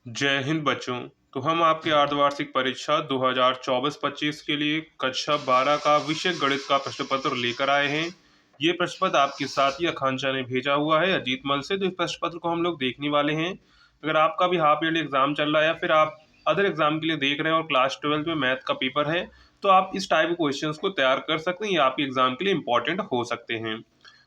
जय हिंद बच्चों। तो हम आपके अर्धवार्षिक परीक्षा 2024-25 के लिए कक्षा 12 का विषय गणित का प्रश्न पत्र लेकर आए हैं। ये प्रश्न पत्र आपके साथी आकांक्षा ने भेजा हुआ है अजीत मल से। तो इस प्रश्न पत्र को हम लोग देखने वाले हैं। अगर आपका भी हाफ ईयरली एग्जाम चल रहा है या फिर आप अदर एग्जाम के लिए देख रहे हैं और क्लास 12 में मैथ का पेपर है, तो आप इस टाइप के क्वेश्चन को तैयार कर सकते हैं। ये आपके एग्जाम के लिए इंपॉर्टेंट हो सकते हैं।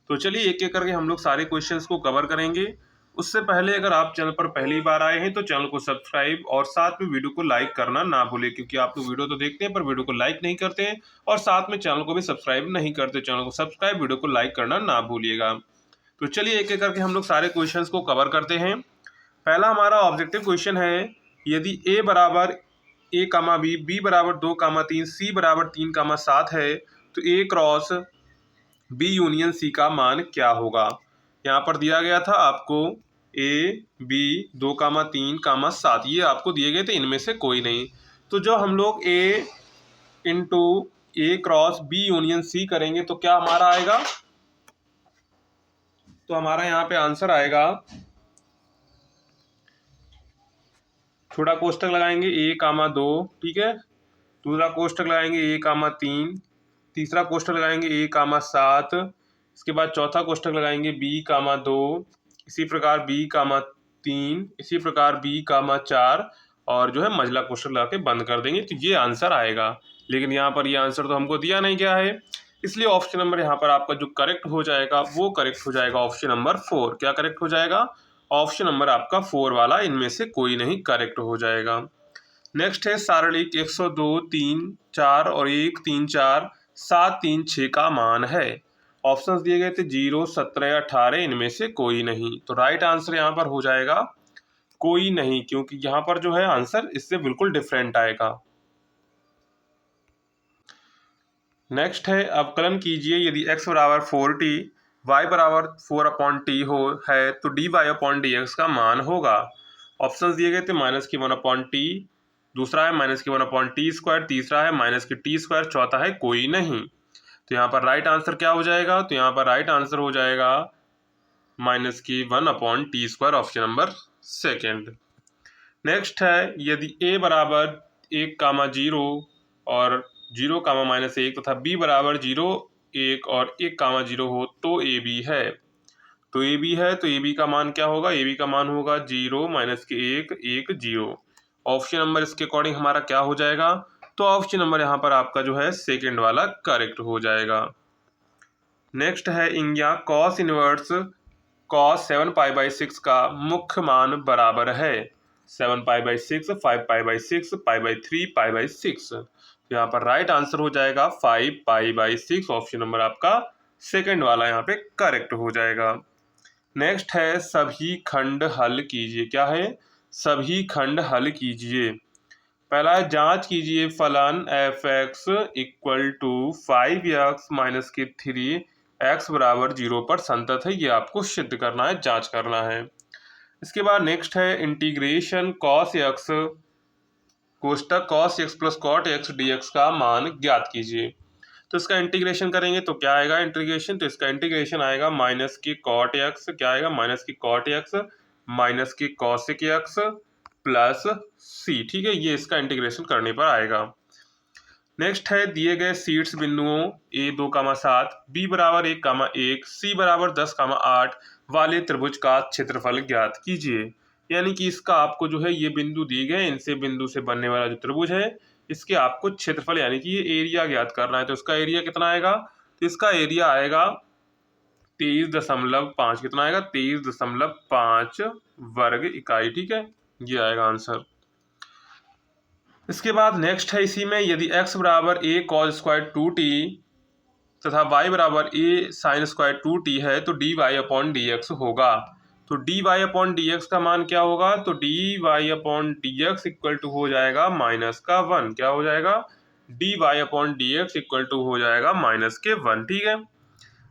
तो चलिए एक एक करके हम लोग सारे क्वेश्चंस को कवर करेंगे। उससे पहले अगर आप चैनल पर पहली बार आए हैं तो चैनल को सब्सक्राइब और साथ में वीडियो को लाइक करना ना भूलें, क्योंकि आप लोग वीडियो तो देखते हैं पर वीडियो को लाइक नहीं करते हैं और साथ में चैनल को भी सब्सक्राइब नहीं करते। चैनल को सब्सक्राइब, वीडियो को लाइक करना ना भूलिएगा। तो चलिए एक एक करके हम लोग सारे क्वेश्चंस को कवर करते हैं। पहला हमारा ऑब्जेक्टिव क्वेश्चन है, यदि ए बराबर ए कामा बी, बी बराबर 2 कामा 3, सी बराबर 3 कामा 7 है, तो ए क्रॉस बी यूनियन सी का मान क्या होगा। यहाँ पर दिया गया था आपको ए बी 2 कामा 3 कामा 7, ये आपको दिए गए थे, इनमें से कोई नहीं। तो जो हम लोग ए इंटू ए क्रॉस बी यूनियन सी करेंगे तो क्या हमारा आएगा, तो हमारा यहाँ पे आंसर आएगा, छोटा कोष्टक लगाएंगे ए कामा 2, ठीक है, दूसरा कोष्टक लगाएंगे ए कामा 3, तीसरा कोष्टक लगाएंगे ए कामा 7, इसके बाद चौथा कोष्टक लगाएंगे बी कामा 2, इसी प्रकार बी कामा 3, इसी प्रकार बी कामा 4 और जो है मंझला कोष्टक लगा के बंद कर देंगे। तो ये आंसर आएगा। लेकिन यहाँ पर ये आंसर तो हमको दिया नहीं गया है, इसलिए ऑप्शन नंबर यहाँ पर आपका जो करेक्ट हो जाएगा वो करेक्ट हो जाएगा ऑप्शन नंबर 4। क्या करेक्ट हो जाएगा? ऑप्शन नंबर आपका 4 वाला, इनमें से कोई नहीं करेक्ट हो जाएगा। नेक्स्ट है सारणिक 102, 3, 4 और 1, 3, 4, 7, 3, 6 का मान है। ऑप्शंस दिए गए थे 0, 17, 18, इनमें से कोई नहीं। तो राइट आंसर यहाँ पर हो जाएगा कोई नहीं, क्योंकि यहाँ पर जो है आंसर इससे बिल्कुल डिफरेंट आएगा। नेक्स्ट है अवकलन कीजिए, यदि x बराबर 4t, y बराबर 4/t हो है तो dy/dx का मान होगा। ऑप्शंस दिए गए थे -1/t, दूसरा है -1/t², तीसरा है -t², चौथा है कोई नहीं। तो यहाँ पर राइट आंसर क्या हो जाएगा, तो यहाँ पर राइट आंसर हो जाएगा -1/t², option number second. Next है, यदि a बराबर 1 कामा 0 और 0 कामा -1 तथा b बराबर 0, 1 और 1 कामा 0 हो तो ए बी है। तो ए बी है तो ए बी का मान क्या होगा, ए बी का मान होगा 0 -1 1 0। ऑप्शन नंबर इसके अकॉर्डिंग हमारा क्या हो जाएगा, तो ऑप्शन नंबर यहाँ पर आपका जो है सेकेंड वाला करेक्ट हो जाएगा। नेक्स्ट है इंज्ञा कॉस इनवर्स कॉस 7π/6 का मुख्य मान बराबर है 7π/6, 5π/6, π/3, π/6। यहाँ पर राइट आंसर हो जाएगा 5π/6, ऑप्शन नंबर आपका सेकंड वाला यहाँ पे करेक्ट हो जाएगा। नेक्स्ट है सभी खंड हल कीजिए। क्या है? सभी खंड हल कीजिए। पहला है जांच कीजिए फलन f(x) = 5x - 3x बराबर 0 पर संतत है। ये आपको सिद्ध करना है, जांच करना है। इसके बाद नेक्स्ट है integration cos x कोष्टक cos x + cot x dx का मान ज्ञात कीजिए। तो इसका इंटीग्रेशन करेंगे तो क्या आएगा इंटीग्रेशन, तो इसका इंटीग्रेशन आएगा -cot x, क्या आएगा -cot x -cos x plus c, ठीक है, ये इसका इंटीग्रेशन करने पर आएगा। नेक्स्ट है दिए गए शीर्ष बिंदुओं a 2,7, b बराबर 1,1, c बराबर 10,8 वाले त्रिभुज का क्षेत्रफल ज्ञात कीजिए। यानी कि इसका आपको जो है ये बिंदु दिए गए, इनसे बिंदु से बनने वाला जो त्रिभुज है इसके आपको क्षेत्रफल यानी कि ये एरिया ज्ञात करना है। तो इसका एरिया कितना आएगा, तो इसका एरिया आएगा 23.5, कितना आएगा 23.5 वर्ग इकाई, ठीक है, ये आएगा आंसर। इसके बाद नेक्स्ट है इसी में, यदि x बराबर a cos² 2t तथा y बराबर a sin² 2t है तो dy/dx होगा। तो dy/dx का मान क्या होगा, तो dy/dx इक्वल टू हो जाएगा -1, क्या हो जाएगा, dy/dx इक्वल टू हो जाएगा -1, ठीक है।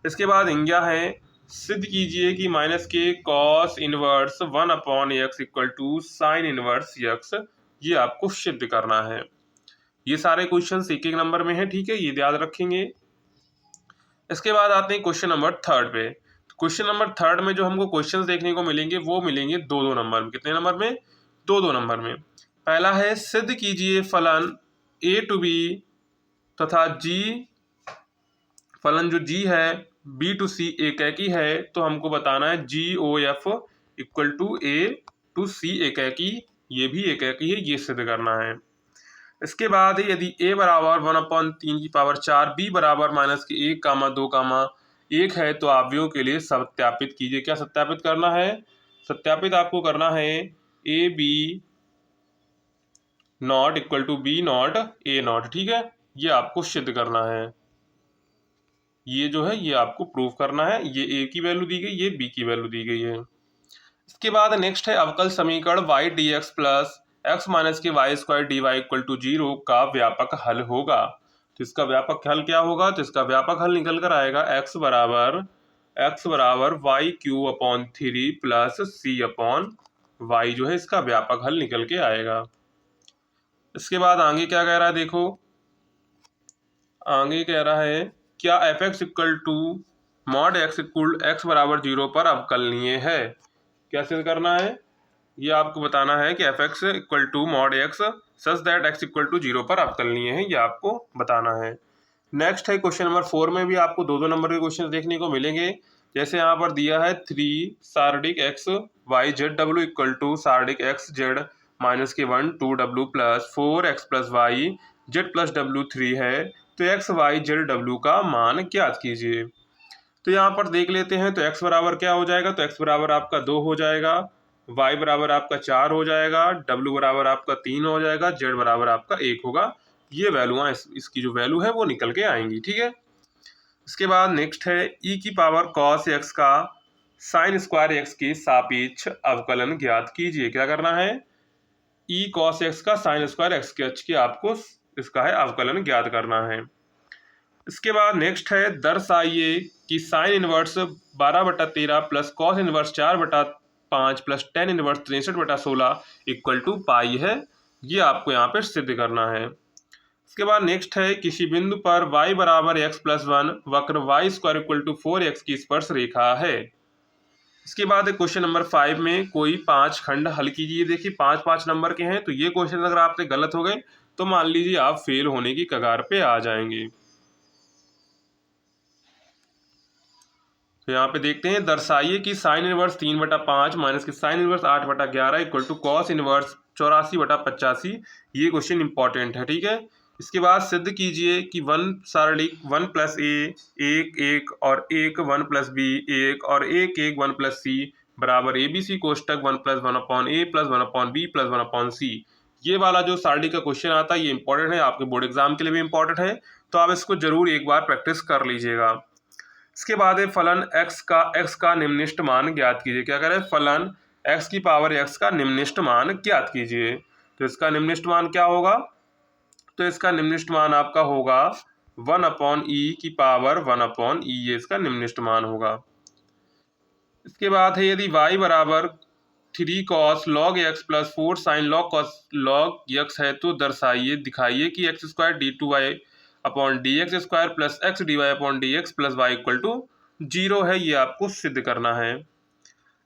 इसके बाद इंज्ञा है सिद्ध कीजिए कि -k cos inverse 1/x equal to sine inverse x, ये आपको सिद्ध करना है। ये सारे क्वेश्चंस एक एक नंबर में है, ठीक है, ये याद रखेंगे। इसके बाद आते हैं क्वेश्चन नंबर 3 पे। क्वेश्चन नंबर 3 में जो हमको क्वेश्चंस देखने को मिलेंगे वो मिलेंगे 2-2 नंबर में। कितने नंबर में? दो नंबर में। पहला है सिद्ध कीजिए फलन a टू b तथा g फलन जो g है b टू c एकैकी है, तो हमको बताना है GOF equal to a to c एकैकी, ये भी एकैकी है, ये सिद्ध करना है। इसके बाद यदि a बराबर 1/3 b बराबर -1, 2, 1 है तो आव्यूहों के लिए सत्यापित कीजिए। क्या सत्यापित करना है? सत्यापित आपको करना है A B not equal to B not A not, ठीक है, ये आपको सिद्ध करना है। ये जो है ये आपको प्रूव करना है। ये ए की वैल्यू दी गई, ये बी की वैल्यू दी गई है। इसके बाद नेक्स्ट है अवकल समीकरण y dx plus x minus के y square d y equal to 0 का व्यापक हल होगा। तो इसका व्यापक हल क्या होगा? तो इसका व्यापक हल निकल कर आएगा x बराबर वाई क्यू अपॉन 3 प्लस सी अपॉन वाई, जो है इसका व्यापक हल निकल के आएगा। इसके बाद आगे क्या कह रहा है, देखो आगे कह रहा है क्या f x equal to mod x बराबर 0 पर अवकलनीय है। क्या सिद्ध करना है? ये आपको बताना है कि f x equal to mod x such that x equal to 0 पर अवकलनीय है, ये आपको बताना है। नेक्स्ट है क्वेश्चन नंबर 4 में भी आपको दो नंबर के क्वेश्चन देखने को मिलेंगे। जैसे यहाँ पर दिया है 3 सार्डिक एक्स वाई जेड डब्ल्यू इक्वल टू सार्डिक एक्स जेड माइनस के 1 2 डब्ल्यू plus 4 x plus y z plus डब्ल्यू 3 है, तो एक्स वाई जेड डब्ल्यू का मान ज्ञात कीजिए। तो यहाँ पर देख लेते हैं, तो एक्स बराबर क्या हो जाएगा? तो एक्स बराबर आपका 2 हो जाएगा, वाई बराबर आपका 4 हो जाएगा, डब्ल्यू बराबर आपका 3 हो जाएगा, जेड बराबर आपका 1 होगा। ये वैल्यूआं इसकी जो वैल्यू है वो निकल के आएंगी, ठीक है। इसके बाद नेक्स्ट है ई की पावर कॉस एक्स का साइन स्क्वायर एक्स के सापेक्ष अवकलन ज्ञात कीजिए। क्या करना है? ई कॉस एक्स का साइन स्क्वायर एक्स के एच के आपको इसका है अवकलन ज्ञात करना है। इसके बाद नेक्स्ट है दर्शाइए कि sine inverse 12/13 plus cos inverse 4/5 plus tan inverse 63/16 equal to pi है। ये आपको यहाँ पे सिद्ध करना है। इसके बाद नेक्स्ट है किसी बिंदु पर y बराबर x प्लस 1 वक्र y square equal to 4x की स्पर्श रेखा है। इसके बाद क्वेश्चन नंबर 5 में कोई 5 खंड हल कीजिए। देखिए 5 नंबर के हैं, तो ये क्वेश्चन अगर आपसे गलत हो गए तो मान लीजिए आप फेल होने की कगार पे आ जाएंगे। तो यहाँ पे देखते हैं, दर्शाइए कि साइन इनवर्स 3/5 माइनस की sine inverse 8/11 equal to cos inverse 84/85। ये क्वेश्चन इंपॉर्टेंट है, ठीक है। इसके बाद सिद्ध कीजिए कि 1 सारणिक 1 प्लस ए 1 और 1 प्लस बी 1 और 1 प्लस सी बराबर ए बी सी कोष्टक 1 plus 1/a plus 1/b plus 1/c। ये वाला जो सारणी का क्वेश्चन आता है ये इंपॉर्टेंट है, आपके बोर्ड एग्जाम के लिए भी इंपॉर्टेंट है, तो आप इसको जरूर एक बार प्रैक्टिस कर लीजिएगा। इसके बाद है फलन x का निम्नलिखित मान ज्ञात कीजिए। क्या करें? फलन x की पावर x का निम्नलिखित मान ज्ञात कीजिए। तो इसका निम्नलिखित मान क्या होगा? तो इसका निम्नलिखित मान आपका होगा 1/e की पावर 1/e, ये इसका निम्नलिखित मान होगा। इसके बाद है यदि y बराबर 3 cos log x plus 4 sin log cos log x है, तो दर्शाइए दिखाइए कि x square d2y upon d x square plus x d y upon d x plus y equal to 0 है। ये आपको सिद्ध करना है।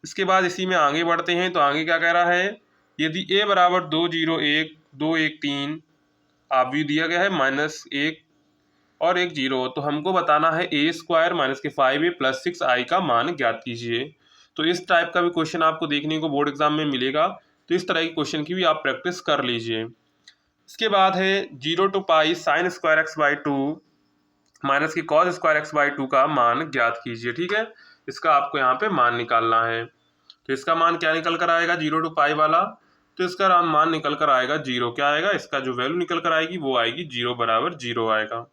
इसके बाद इसी में आगे बढ़ते हैं, तो आगे क्या कह रहा है? यदि a बराबर 2 0 1 2 1 3 आव्यूह दिया गया है -1 और 1 0, तो हमको बताना है a स्क्वायर माइनस के 5a प्लस 6i का मान ज्ञात कीजिए। तो इस टाइप का भी क्वेश्चन आपको देखने को बोर्ड एग्जाम में मिलेगा, तो इस तरह के क्वेश्चन की भी आप प्रैक्टिस कर लीजिए। इसके बाद है 0 to pi sine square x by 2 minus की कॉस स्क्वायर एक्स बाई 2 का मान ज्ञात कीजिए, ठीक है। इसका आपको यहाँ पे मान निकालना है। तो इसका मान क्या निकल कर आएगा? 0 टू पाई वाला, तो इसका मान निकल कर आएगा 0। क्या आएगा? इसका जो वैल्यू निकल कर आएगी वो आएगी 0 बराबर 0 आएगा।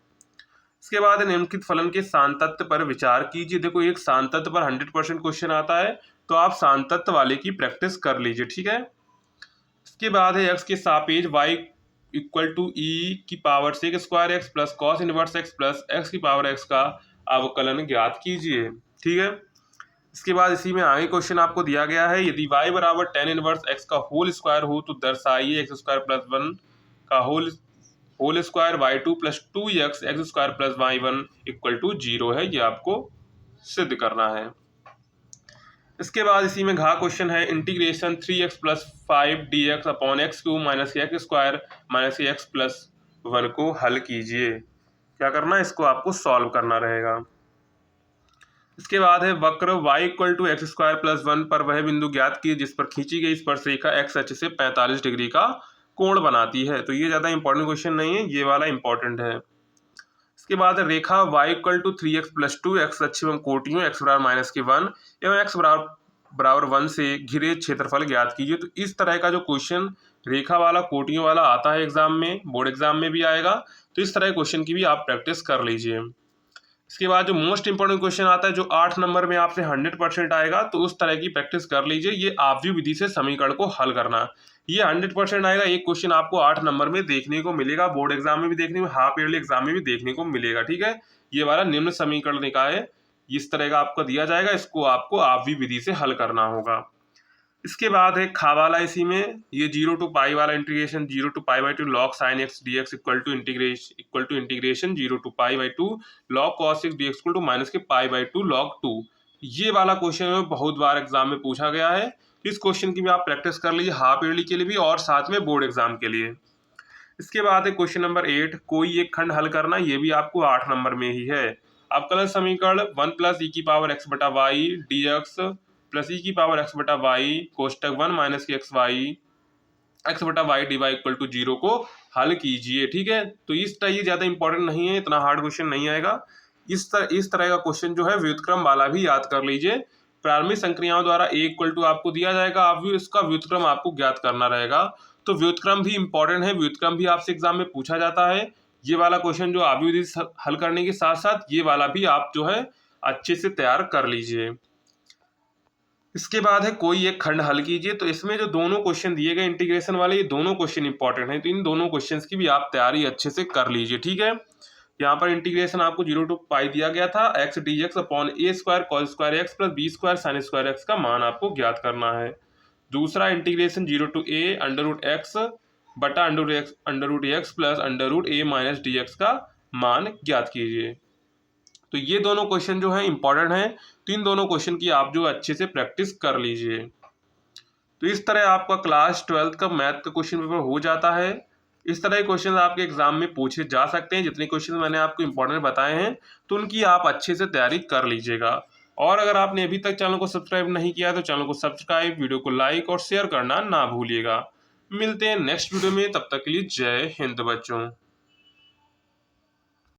इसके बाद निम्नलिखित फलन के सान्तत्य पर विचार कीजिए। देखो एक सान्तत्य पर 100% क्वेश्चन आता है, तो आप सान्तत्य वाले की प्रैक्टिस कर लीजिए, ठीक है। इसके बाद है एक्स के सापेक्ष वाई इक्वल टू ई की power sec square x plus cos inverse x plus x की पावर एक्स का अवकलन ज्ञात कीजिए, ठीक है। इसके बाद इसी में आगे क्वेश्चन आपको दिया गया है, यदि y बराबर टेन इनवर्स एक्स का होल स्क्वायर हो तो दर्शाइए एक्स स्क्वायर प्लस 1 का whole square y 2 plus 2x x square plus y 1 equal to 0 है। ये आपको सिद्ध करना है। इसके बाद इसी में घा क्वेश्चन है integration 3x plus 5 dx upon x cube minus x square minus x plus 1 को हल कीजिए। क्या करना है, इसको आपको सॉल्व करना रहेगा। इसके बाद है वक्र y equal to x square plus 1 पर वह बिंदु ज्ञात कीजिए जिस पर खींची गई स्पर्शरेखा एक्स अक्ष से 45 डिग्री का कोण बनाती है। तो ये ज़्यादा इंपॉर्टेंट क्वेश्चन नहीं है, ये वाला इंपॉर्टेंट है। इसके बाद रेखा y equal to 3x plus 2 x अक्ष एवं कोटियों x बराबर माइनस के 1 एवं x बराबर 1 से घिरे क्षेत्रफल ज्ञात कीजिए। तो इस तरह का जो क्वेश्चन रेखा वाला कोटियों वाला आता है एग्जाम में, बोर्ड एग्जाम में भी आएगा, तो इस तरह क्वेश्चन की भी आप प्रैक्टिस कर लीजिए। इसके बाद जो मोस्ट इंपॉर्टेंट क्वेश्चन आता है जो 8 नंबर में आपसे 100% आएगा, तो उस तरह की प्रैक्टिस कर लीजिए। ये आव्यूह विधि से समीकरण को हल करना, ये 100% आएगा। एक क्वेश्चन आपको 8 नंबर में देखने को मिलेगा, बोर्ड एग्जाम में भी देखने को, हाफ ईयरली एग्जाम में भी देखने को मिलेगा। ठीक है, ये वाला निम्न समीकरण निकाय इस तरह का आपको दिया जाएगा, इसको आपको आव्यूह विधि से हल करना होगा। इसके बाद है खा वाला, इसी में ये 0 टू पाई वाला integration 0 to pi by 2 log sin x dx equal to integration 0 to pi by 2 log cos x dx equal to minus के पाई बाई 2 log 2। ये वाला क्वेश्चन है, बहुत बार एग्जाम में पूछा गया है। इस क्वेश्चन की भी आप प्रैक्टिस कर लीजिए, हाफ ईयरली के लिए भी और साथ में बोर्ड एग्जाम के लिए। इसके बाद है क्वेश्चन नंबर 8, कोई एक खंड हल करना, ये भी आपको 8 नंबर में ही है। अवकलन समीकरण 1 प्लस ई की पावर एक्स बटा y d x plus e की पावर एक्स बटा वाई कोष्टक 1 माइनस के एक्स बटा y d y equal to 0 को हल कीजिए। ठीक है, तो इस तरह ये ज़्यादा इंपॉर्टेंट नहीं है, इतना हार्ड क्वेश्चन नहीं आएगा। इस तरह का क्वेश्चन जो है व्युत्क्रम वाला भी याद कर लीजिए। प्रारंभिक संक्रियाओं द्वारा ए इक्वल टू आपको दिया जाएगा, अब इसका व्युत्क्रम आपको ज्ञात करना रहेगा। तो व्युत्क्रम भी इंपॉर्टेंट है, व्युत्क्रम भी आपसे एग्जाम में पूछा जाता है। ये वाला क्वेश्चन जो आव्यूह विधि हल करने के साथ साथ ये वाला भी आप जो है अच्छे से तैयार कर लीजिए। इसके बाद है कोई एक खंड हल कीजिए। तो इसमें जो दोनों क्वेश्चन दिए गए इंटीग्रेशन वाले, ये दोनों क्वेश्चन इंपॉर्टेंट हैं, तो इन दोनों क्वेश्चंस की भी आप तैयारी अच्छे से कर लीजिए। ठीक है, यहाँ पर इंटीग्रेशन आपको 0 टू पाई दिया गया था, x d x upon a square cos square x plus b square sine square x का मान आपको ज्ञात करना है। दूसरा integration 0 to a under root x बटा under root x plus under root a minus d x का मान ज्ञात कीजिए। तो ये दोनों क्वेश्चन जो है इंपॉर्टेंट हैं, तो इन दोनों क्वेश्चन की आप जो अच्छे से प्रैक्टिस कर लीजिए। तो इस तरह आपका क्लास 12 का मैथ का क्वेश्चन पेपर हो जाता है। इस तरह के क्वेश्चन आपके एग्जाम में पूछे जा सकते हैं। जितने क्वेश्चन मैंने आपको इंपॉर्टेंट बताए हैं, तो उनकी आप अच्छे से तैयारी कर लीजिएगा। और अगर आपने अभी तक चैनल को सब्सक्राइब नहीं किया तो चैनल को सब्सक्राइब, वीडियो को लाइक और शेयर करना ना भूलिएगा। मिलते हैं नेक्स्ट वीडियो में, तब तक के लिए जय हिंद बच्चों।